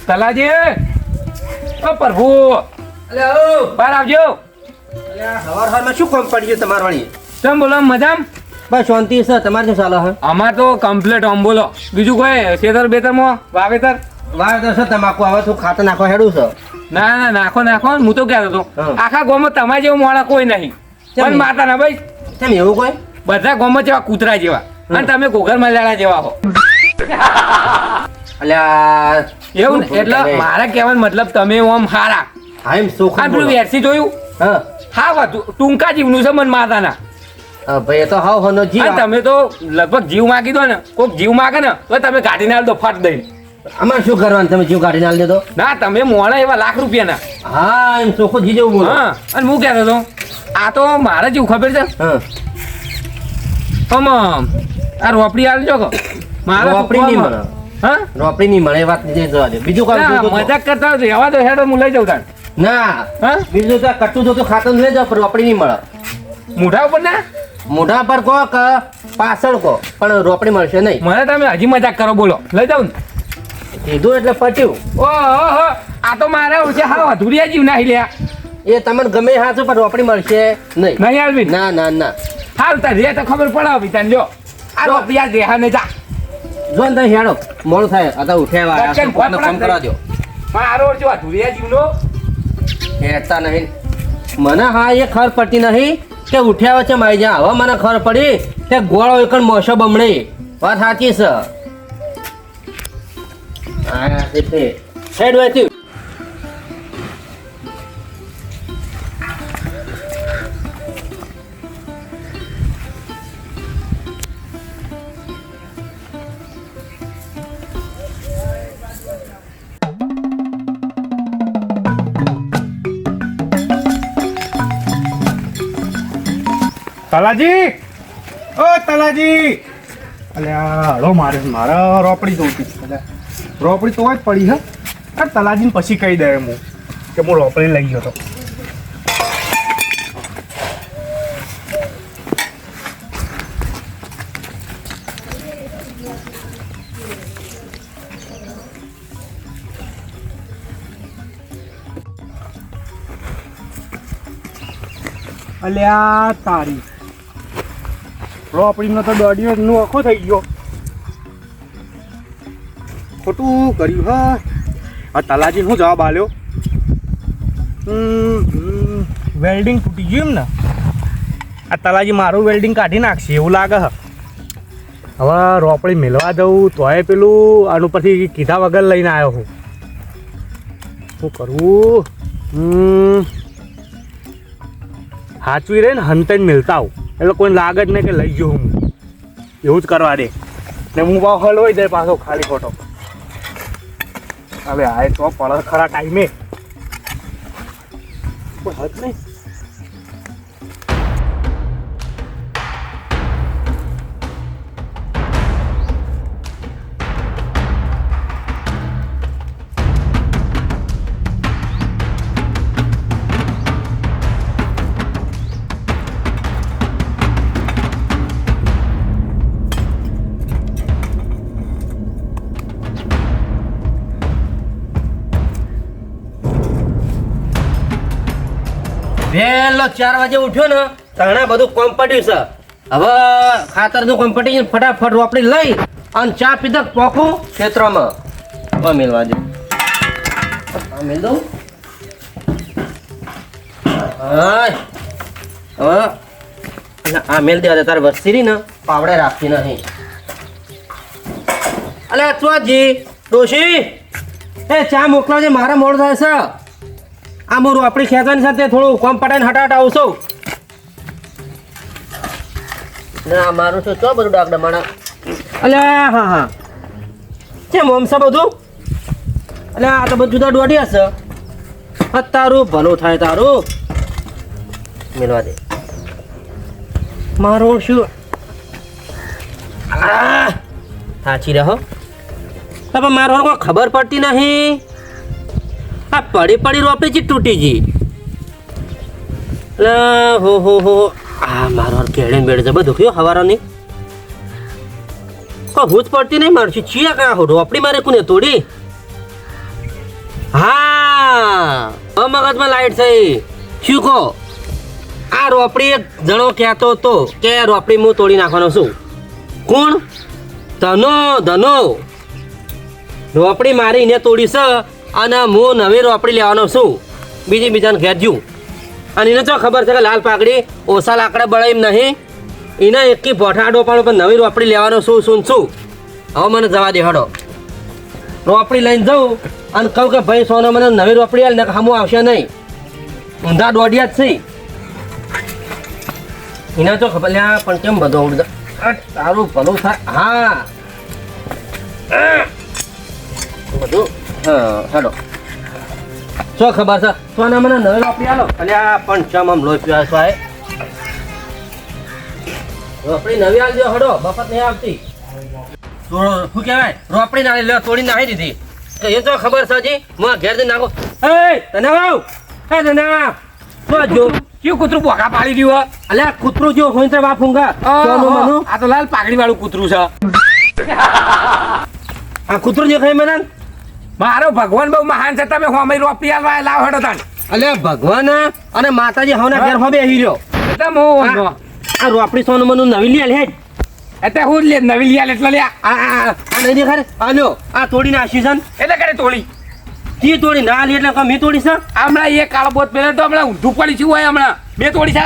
તલાજી ઓ પ્રભુ અલે ઓ બહાર આવજો. અલે હવારમાં શું કામ પડી ગયું તમારે વળી? તમે બોલો મજામ? બસ શાંતિ છે. તમારે શું ચાલે? અમાર તો કમ્પ્લીટ આમ બોલો. બીજું કોઈ ખેતર બેતરમાં વાવેતર? વાવેતર છે તમાકુ. હવે તું ખાતર નાખવા હેડું છે? ના નાખો હું તો કહેતો હતો હા. આખા ગામમાં તમારા જેવું મોણા કોઈ નહીં. પણ માતા ના ભાઈ કેમ એવું કોઈ? બધા ગામમાં જેવા કૂતરા જેવા અને તમે ઘોઘરમાં લેલા જેવા હો. અલ્યા એવું ને એટલે મારા કહેવાનો મતલબ તમે ઓમ હારા. હા એમ સુખ આ પેલું વેરસી જોયું? હા હા વાતું ટૂંકા જીવનું છે મન માતાના. ભાઈ એ તો હાવ હોનો જીવ. અને તમે તો લગભગ જીવ માગી દો ને, કોઈક જીવ માગે ને તો તમે કાઢીને આલ દો ફટ દઈ. અમારે શું કરવાનું? તમે જીવ કાઢીને આલી દેતો? ના તમે મોણા એવા લાખ રૂપિયાના. હા એમ ચોખ્ખું જી જેવું બોલો. હા અને હું કહેતો હતો આ તો મારે જેવું ખબર છે હા આમ આ રોપડી આલજો કે મારે રોપડી નહીં મળે. હા રોપડી નહીં મળે. એ વાત નહીં જવા દે. બીજું ના, કામ મજાક કરતા હોય તો રહેવા દો હેડો હું લઈ જાઉં તાર. ના હા બીજું તો કટું જોતું ખાતર લઈ જાવ પણ રોપડી નહીં મળે. મોઢા ઉપર ના મોઢા પર કહો કે પાછળ કહો પણ રોપડી મળશે નહીં. મને તમે હજી મજાક કરો બોલો લઈ જાઉં ને. કીધું એટલે પટ્યું. ઓહો આ તો મારે છે હા અધૂરિયા જીવ નાહી લ્યા. એ તમને ગમે હાથું પણ રોપડી મળશે નહીં. નહીં આલવી ના ના ના હાલ તાર રે તો ખબર પડાવી તને જો આ રોપડી આ દેહા ને જા જો ને તમે હેડો મોડું થાય આ ઉઠ્યા કેમ કામ કરા દો. મારો જો અધૂરિયા જીવનો હેડતા નહીં મને. હા એ ખબર પડતી નહીં કે ઉઠ્યા વચ્ચે મારી જ્યાં હવે મને ખબર પડી કે ગોળો એક મોસો બમણી. વાત સાચી છે. હા એટલે હેડ વાંચ્યું. તલાજી ઓ તલાજી અલ્યા હળો મારા રોપડી જોતી છે. રોપડી તો જ પડી હે. આ તલાજીને પછી કહી દે હું કે હું રોપડી લઈ ગયો તો. અલ્યા તારી રોપડીનો તો દોડીનો નું આખો થઈ ગયો. ખોટું કર્યું હા. આ તલાજીને શું જવાબ આલ્યો? વેલ્ડિંગ તૂટી ગયું એમ ને. આ તલાજી મારું વેલ્ડિંગ કાઢી નાખશે એવું લાગે હ. હવે રોપડી મેળવા જવું તોય પેલું આનું પરથી કીધા વગર લઈને આવ્યો હું. શું કરવું? હાચવી રહે ને હંતે મિલતા આવું એટલે કોઈ લાગે જ નહીં કે લઈ ગયો હું. એવું જ કરવા દે ને હું ભાવ હલવાઈ જાય પાછો ખાલી ખોટો. હવે આ તો પડે ખરા ટાઈમે કોઈ હદ નહીં. વહેલો 4 વાગે ઉઠ્યો ને તણા બધું કોમ પડ્યું છે. હવે ખાતરનું કોમ પડી ગયું. ફટાફટ રોપડી લઈ અને ચા પીધા પોખું ક્ષેત્રમાં. હવે મેળવા દે. મેળ દઉં. હા હવે આ મેળ દેવા દે. તારે વસ્તી ને પાવડે રાખતી નહીં. અલે અથવાજી ડોશી એ ચા મોકલાવજે મારા મોડ થાય છે. આ મોરું આપણી ખેતરની સાથે થોડું કોમ પટાઈને હટાટ આવશો. ના મારું શું ચો બધું ડાક ડમાણા. અલ્યા હા હા કેમ ઓમ છે બધું? અલ્યા આ તો બધું જુદા દોઢિયા છે. તારું ભલું થાય તારું. મેળવા દે મારું શું સાચી રહો. પણ મારો કોઈ ખબર પડતી નહીં. આ પડી પડી રોપડી જ તૂટી ગઈ. હો આ મારો કેળે બેડે જબર દુખ્યો હવારોની. કોઈ હું જ પડતી નહીં મારશું. ચિયા કાં રોપડી મારે કોને તોડી? હા મગજમાં લાઈટ થઈ શું કહો આ રોપડી એક જણો કહેતો હતો કે રોપડી હું તોડી નાખવાનો છું કોણ ધનો રોપડી મારી એને તોડી છે અને હું નવી રોપડી લેવાનો છું બીજાને ઘેર જઉં અને એને તો ખબર છે કે લાલ પાકડી ઓછા લાકડા બળે એમ નહીં એને એકી ભોઠાડો પણ નવી રોપડી લેવાનો શું હવે મને જવા દે હડો રોપડી લઈને જાઉં અને કહું કે ભાઈ સોનો મને નવી રોપડી આલ ને હમું આવશે નહીં ઊંધા દોડ્યા જ છે એના તો ખબર લ્યા પણ કેમ બધો તારું ભલું થાય હા બધું હા હેડો શું ખબર છે સોના મને નવી રોપડી આલો અલ્યા પણ ચમ આમ લોહી પીવા છો રોપડી નવી આલજો હડો બફત નહીં આવતી શું કહેવાય રોપડી ના લે તોડી નાખી દીધી તો એ તો ખબર છે જી હું ઘેર જઈને નાખો તને આવ તને શું જો કયું કૂતરું બોકા પાડી રહ્યું અલ્યા કૂતરું જો હોય તો વાફુંગા આ તો લાલ પાઘડી વાળું કૂતરું છે આ કૂતરું જે ખાઈ મને મારો ભગવાન બહુ મહાન છે તમે હોમે રોપી આલવા લાવ હેડો તાન અલ્યા ભગવાન અને માતાજી હવના ઘેર હો બેહી રહ્યો એટલે હું આ રોપડી સોનું મનું નવી લી આલ હેડ એટલે હું લે નવી લિયાલ એટલે લે આ નહીં દેખાડે આલ્યો આ તોડી નાખી છે એટલે કરે તોડી તી તોડી ના લી એટલે મી તોડી છે હમણાં એ કાળબોત પેલે તો હમણાં ઊંધું પડી છું હોય હમણાં બે તોડી છે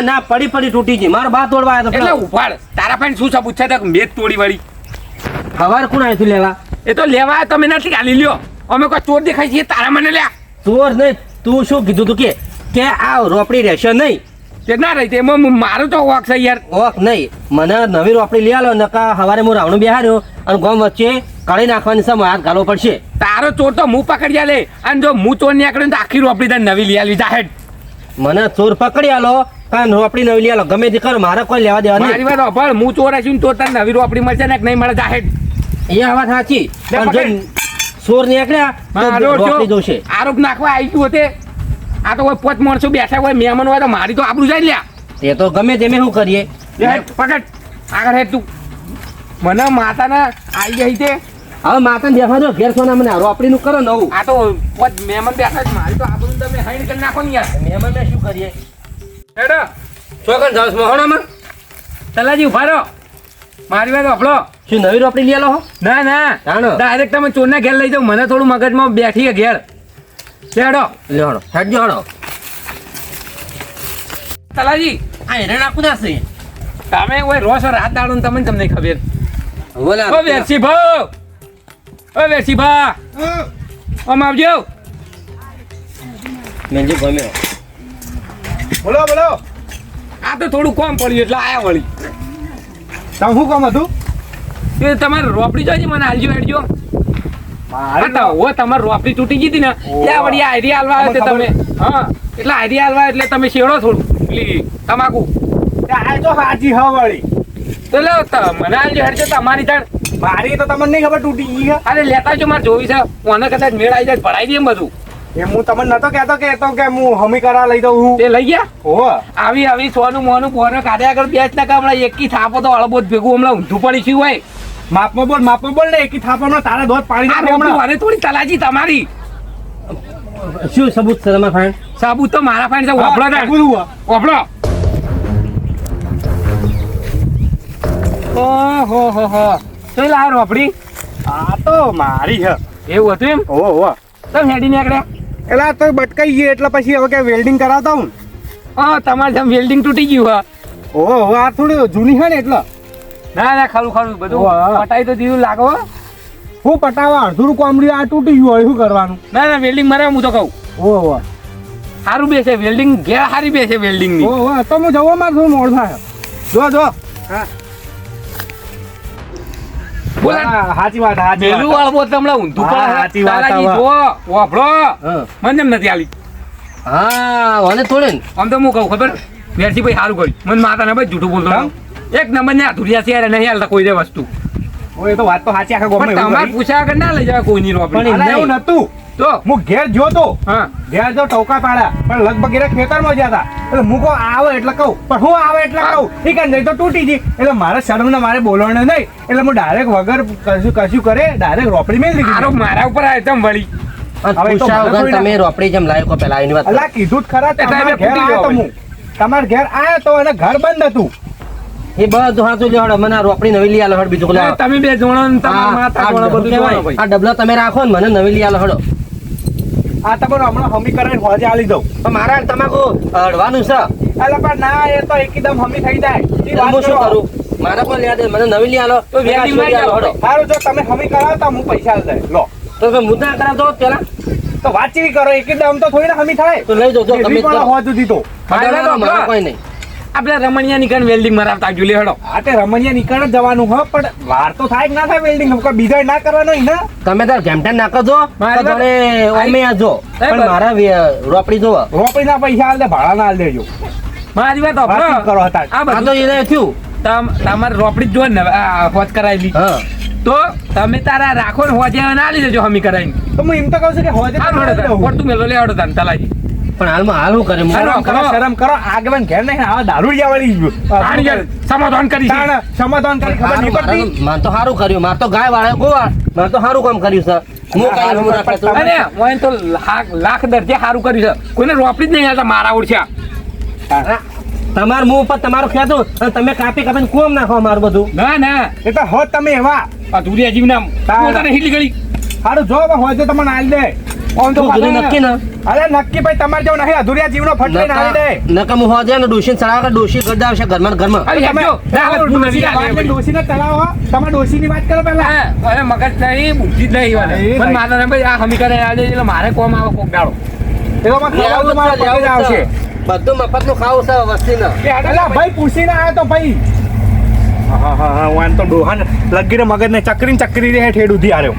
ના પડી તૂટી ગઈ મારો બા તોડવા આવ્યો એટલે ઉપાડ તારા પાસે શું સબૂત છે મેં જ તોડી વળી ખબર કોણ આવ્યું તું લેવા એ તો લેવા તમે નથી ગાલી લ્યો અમે કોઈ ચોર દેખાય છીએ તારા મને લ્યા ચોર નહીં તું શું કીધું તું કે આ રોપડી રહેશે નહીં તે ના રહી તેમાં મારું તો વોક છે યાર ઓક નહીં મને નવી રોપડી લઈ આલો નકા સવારે હું રાવણું બેહાર્યો અને ગોમ વચ્ચે કાઢી નાખવાની છે હાથ ગાલો પડશે તારો ચોર તો હું પકડ્યા લે અને જો હું ચોર નીકળ્યો તો આખી રોપડી તાર નવી લઈ આવી જાહેર મને ચોર પકડી આલો કાન રોપડી નવી લઈ આલો ગમે તે કરો મારે કોઈ લેવા દેવા મારી નહીં વાત અભળ હું ચોર આવીને તો તાર નવી રોપડી મળશે ને નહીં મળે જાહેર એ વાત સાચી પણ જો ચોર નીકળ્યા તો રોપડી જોશે આરોપ નાખવા આવી ગયું હોતે આ તો કોઈ 5 માણસો બેઠા હોય મહેમાન હોય તો મારી તો આબરૂ જાય લ્યા તે તો ગમે તેમે શું કરીએ પકડ આગળ હેડ તું મને માતાના આવી ગઈ તે હવે માતા દેખા દો ઘેર સોના મને રોપડી નું કરો નવું આ તો મહેમાન બેઠા છે મારી તો આબરૂ તમે હાઈન કરી નાખો ને યાર મહેમાન ને શું કરીએ હેડો ચોકન જાવ મોહણામાં તલાજી ઉભા રહો મારી વાત આપલો શું નવી રોપડી લઈ આલો ના જાણો. ડાયરેક્ટ તમે ચોરના ઘેર લઈ જાઓ મને થોડું મગજમાં બેઠી ઘેર હેડો લેવાનો હેડ જોડો તલાજી આ હેરે નાખું દાસે તમે ઓય રોસો રાત દાડો ને તમને ખબર બોલા ઓ વેરસી ભાવ ઓ વેરસી ભા ઓમ આવજો મેંજો ગમે બોલો આ તો થોડું કોમ પડ્યું એટલે આયા વળી તમે શું કામ હતું એ તમારે રોપડી જોઈતી મને હાલજો હેડજો ઓ તમારે રોપડી તૂટી ગઈ હતી ને ત્યાં વળી આઈડિયા હાલવા આવ્યો તે તમે હા એટલે આઈડિયા હાલવા એટલે તમે શેડો થોડું પેલી તમાકુ આ તો હાજી હા વળી તો લો મને હાલજો હેડજો તમારી તાણ મારી તો તમને નહીં ખબર તૂટી ગઈ છે અરે લેતા જો મારે જોવી છે મને કદાચ મેળ આવી જાય ભરાઈ દે એમ બધું એમ હું તમને નતો કહેતો કે હું હમી કરા લઈ દઉં તે લઈ ગયા ઓહો આવી સોનું મોનું પોનો કાઢ્યા આગળ બેચ ના હમણાં એકી થાપો તો અળબોત ભેગું હમણાં ઊંધું પડી છું હોય માપમાં બોલ ને એકી થાપામાં તારા દોધ પાણી આ નાખો રોપડી હમણાં. વારે થોડી તલાજી તમારી શું સબૂત છે તમારા ફાઈન સાબુત તો મારા ફાઈન છે વાપરો હા, તાણ. બોલું આ. વાપરો ઓહો તો લાવ રોપડી આ તો મારી છે એવું હતું એમ ઓહો તમે હેડી નીકળ્યા એટલે તો બટકાઈ ગઈ એટલે પછી હવે કે વેલ્ડિંગ કરાવતા હું હા તમારે જેમ વેલ્ડિંગ તૂટી ગયું હા ઓહો આ થોડી જૂની છે ને એટલે ના ખરું બધું વાહ. પટાઈ તો દીધું લાગો હું પટાવા અડધું કોમડી આ તૂટી ગયું હોય શું કરવાનું ના વેલ્ડિંગ મારે હું તો કહું ઓહો સારું બેસે વેલ્ડિંગ ઘેર સારી બેસે વેલ્ડિંગ ની ઓહો તો હું જવા માં થોડું મોડ થાય જો હા બોલા હા, સાચી વાત મેલું વાળો તમને ઊંધું હા, પડે સાચી વાત તારાજી હવે. જો વાપરો હા મને એમ નથી આલી હા વાને તોડે ને આમ તો હું કહું ખબર વેરસી ભાઈ સારું કર્યું મને માતા ને ભાઈ જૂઠું બોલતો કેમ? એક નંબર ને અધુરિયા છે યાર નહીં હાલતા કોઈ દે વસ્તુ ઓય તો વાત તો સાચી આખા પણ ગામમાં એવું તમારે કરી. પૂછ્યા વગર ના લઈ જાય કોઈની પણ રોપડી અલા, એવું નતું તો હું ઘેર જોતો હા ઘેર જો ટોકા પાડ્યા પણ લગભગ એને ખેતરમાં ગયા હતા એટલે હું કહું આવે એટલે કહું પણ હું આવે એટલે કહું ઠીક છે નહીં તો તૂટી ગઈ એટલે મારે શરમને મારે બોલવાનું નહીં એટલે હું ડાયરેક્ટ વગર કશું કરે ડાયરેક્ટ રોપડી મેં આરોપ લીધી મારા ઉપર આવે તમ વળી અને હવે તો પૂછ્યા મને વગર થોડી તમે રોપડી જેમ લાવ્યો કો પેલા એની વાત કરો. અલા કીધું જ ખરા એ તમારા સાહેબે ઘેર ફૂટી આયો તો ગયો હું તમારા ઘેર આયો તો અને ઘર બંધ હતું એ બધું હાચું લ્યો હળો, મને આ રોપડી નવી લઈ આલો હળો, બીજું કોઈ લાવો. તમે બે જોણો ને તમારા આ- માથા આ જોણો બધું કહેવાય, જોણો ભાઈ. આ ડબલા તમે રાખો ને મને નવી લઈ આલો હળો. આ તમારું હમણાં હમી કરાવીને હોજે આલી દઉં પણ મારા તમાકુ અડવાનું છે. અલા પણ ના એ તો એકદમ હમી થઈ જાય ઈ તો વાત હું શું કરો. કરું? મારા પર લ્યા દે, મને નવી લઈ આલો. તો વેલ્ડિંગ માં લઈ આલો હળો. સારું જો તમે હમી કરાવતા હું પૈસા આલી દઈશ. લો તો તમે મુદ્દા કરાવતો હોત પેલા તો વાત ચેવી કરો એકદમ તો થોડી ને હમી થાય તો લઈ જજો તમે એવી જ પણ કરો. હોજ સુધી તો મારા મારા કોઈ નહીં. આપણે રમણીયા નીકળ વેલ્ડિંગ મરાવતા આવજો લે હેડો. આ તે રમણીયા નીકળ જ જવાનું હ પણ વાર તો થાય કે ના થાય વેલ્ડિંગ બીજા ના કરવાનો હોય ને તમે તાર ઘેમટેન નાખો છો મારી તો વાત- જોડે ઓમે આજો. સાહેબ, પણ મારા રોપડી જોવો. રોપડીના પૈસા આલ દે ભાડા ના આલ દેજો મારી વાત વાતચીત સાંભળો. કરો હતા આ આ તો બધું એને થયું. તમારે રોપડી જ જો ને આ હોજ કરાવી હા તો તમે તારા રાખો ને હોજે ના લઈ જજો હમી કરાવીને. તો હું એમ તો કહું છું કે હોજે હાલ તમે હેડો આલી તાન. દઉં. ખોટું મેલો લે હેડો તાન તલાજી. પણ હાલમાં હાલ શું કરે હું? હાલો. શરમ કરો શરમ કરો આગેવાન ઘેર નહીં આવા દારૂડિયા વાળી તાણ યાર, સમાધાન કરી છે. તાણ સમાધાન કરી ખબર નહીં પડતી માર તો સારું કર્યું. માર તો ગાય વાળા ગોવા. માર તો સારું કામ કર્યું છે. હું હા, કાંઈ હું હા, રાખતો છું. અરે મોયન તો લાખ દરજે સારું કર્યું છે. કોઈને રોપડી જ નહીં આવતા મારા ઓળખ્યા. તમાર મું ઉપર તમારું ખેતું અને તમે કાપી કાપીને કોમ નાખો મારું બધું. ના ના એ તો હોત તમે એવા અધૂરી અજીબ નામ તાણ. પોતાને હિટલી ગળી. સારું જો હવે હોજે તમને આલી દે ઓમ તો તું કીધું પાછા- નક્કી ને? અરે નક્કી ભાઈ તમારે જેવું નહીં અધૂરિયા જીવનો ફટ લઈને આલી દે નકા હું હોજે ને ડોશીને ચડાવ કે ડોશી કરતા આવશે ઘરમાં ને ઘરમાં. અરે તમે હેડજો. ના, હાલ તું નથી ડોશીના આલે વાતને ભાઈ. ડોશીને ચલાવો હો. તમે ડોશીની વાત કરો પહેલા હા, અરે મગજ નહીં બુદ્ધિ જ નહીં વાલે. હા, એ પણ ભાઈ. મારા ને ભાઈ આ હમી કરે આજે એટલે મારે કોમ આવે કોક દાડો. એવામાં ખાવાનું લેવું તમારા છે, પગે જ લેવું આવશે છે. બધું મફતનું ખાવું છે વસ્તીને. અલા ભાઈ પૂછીને આવ્યો તો ભાઈ હા હા હા વાન તો ડોહાને લગીને મગજને ચકરીને ચકરી રે ઠેડ ઉધી આર્યો